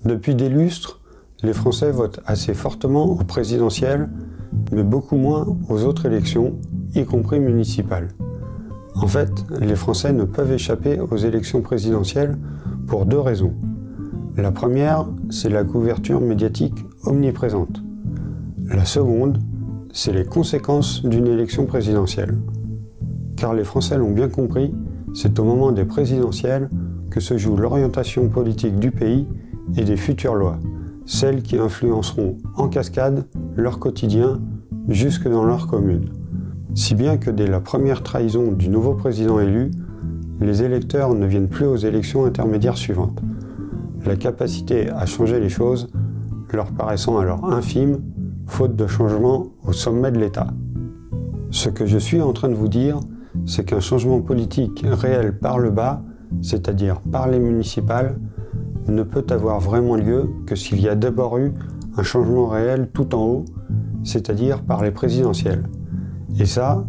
Depuis des lustres, les Français votent assez fortement aux présidentielles, mais beaucoup moins aux autres élections, y compris municipales. En fait, les Français ne peuvent échapper aux élections présidentielles pour deux raisons. La première, c'est la couverture médiatique omniprésente. La seconde, c'est les conséquences d'une élection présidentielle. Car les Français l'ont bien compris, c'est au moment des présidentielles que se joue l'orientation politique du pays et des futures lois, celles qui influenceront en cascade leur quotidien jusque dans leur commune. Si bien que dès la première trahison du nouveau président élu, les électeurs ne viennent plus aux élections intermédiaires suivantes, la capacité à changer les choses leur paraissant alors infime, faute de changement au sommet de l'État. Ce que je suis en train de vous dire, c'est qu'un changement politique réel par le bas, c'est-à-dire par les municipales, ne peut avoir vraiment lieu que s'il y a d'abord eu un changement réel tout en haut, c'est-à-dire par les présidentielles. Et ça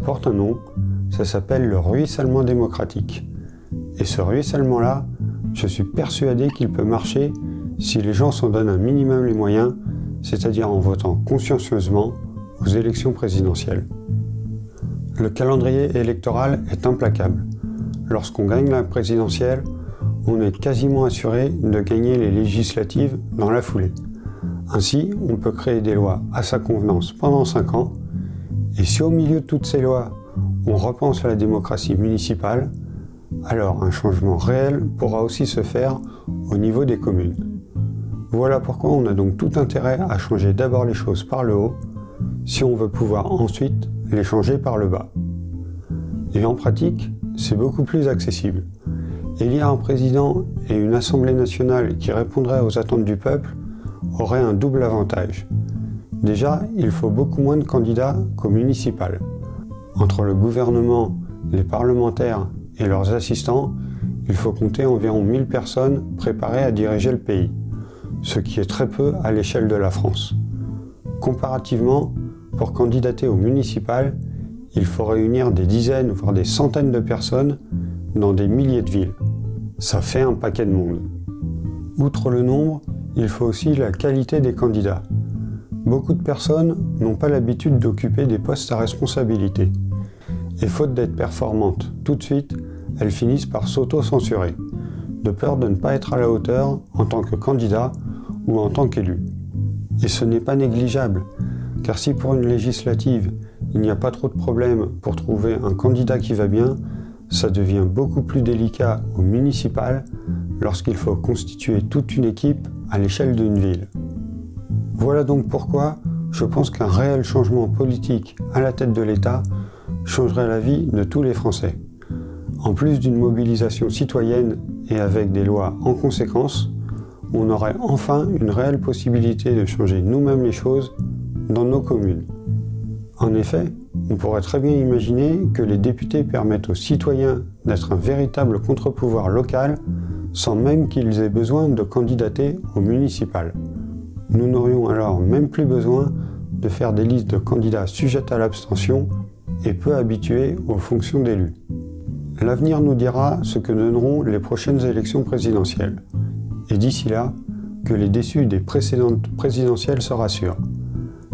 porte un nom, ça s'appelle le ruissellement démocratique. Et ce ruissellement-là, je suis persuadé qu'il peut marcher si les gens s'en donnent un minimum les moyens, c'est-à-dire en votant consciencieusement aux élections présidentielles. Le calendrier électoral est implacable. Lorsqu'on gagne la présidentielle, on est quasiment assuré de gagner les législatives dans la foulée. Ainsi, on peut créer des lois à sa convenance pendant 5 ans, et si au milieu de toutes ces lois, on repense à la démocratie municipale, alors un changement réel pourra aussi se faire au niveau des communes. Voilà pourquoi on a donc tout intérêt à changer d'abord les choses par le haut, si on veut pouvoir ensuite les changer par le bas. Et en pratique, c'est beaucoup plus accessible. Élire un président et une assemblée nationale qui répondraient aux attentes du peuple aurait un double avantage. Déjà, il faut beaucoup moins de candidats qu'au municipal. Entre le gouvernement, les parlementaires et leurs assistants, il faut compter environ 1000 personnes préparées à diriger le pays, ce qui est très peu à l'échelle de la France. Comparativement, pour candidater au municipal, il faut réunir des dizaines voire des centaines de personnes dans des milliers de villes. Ça fait un paquet de monde. Outre le nombre, il faut aussi la qualité des candidats. Beaucoup de personnes n'ont pas l'habitude d'occuper des postes à responsabilité. Et faute d'être performantes tout de suite, elles finissent par s'auto-censurer, de peur de ne pas être à la hauteur en tant que candidat ou en tant qu'élu. Et ce n'est pas négligeable, car si pour une législative, il n'y a pas trop de problèmes pour trouver un candidat qui va bien, ça devient beaucoup plus délicat au municipal lorsqu'il faut constituer toute une équipe à l'échelle d'une ville. Voilà donc pourquoi je pense qu'un réel changement politique à la tête de l'État changerait la vie de tous les Français. En plus d'une mobilisation citoyenne et avec des lois en conséquence, on aurait enfin une réelle possibilité de changer nous-mêmes les choses dans nos communes. En effet, on pourrait très bien imaginer que les députés permettent aux citoyens d'être un véritable contre-pouvoir local sans même qu'ils aient besoin de candidater au municipal. Nous n'aurions alors même plus besoin de faire des listes de candidats sujettes à l'abstention et peu habitués aux fonctions d'élus. L'avenir nous dira ce que donneront les prochaines élections présidentielles. Et d'ici là, que les déçus des précédentes présidentielles se rassurent.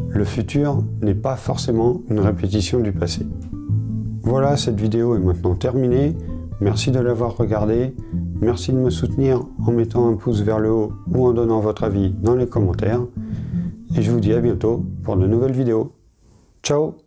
Le futur n'est pas forcément une répétition du passé. Voilà, cette vidéo est maintenant terminée. Merci de l'avoir regardée. Merci de me soutenir en mettant un pouce vers le haut ou en donnant votre avis dans les commentaires. Et je vous dis à bientôt pour de nouvelles vidéos. Ciao!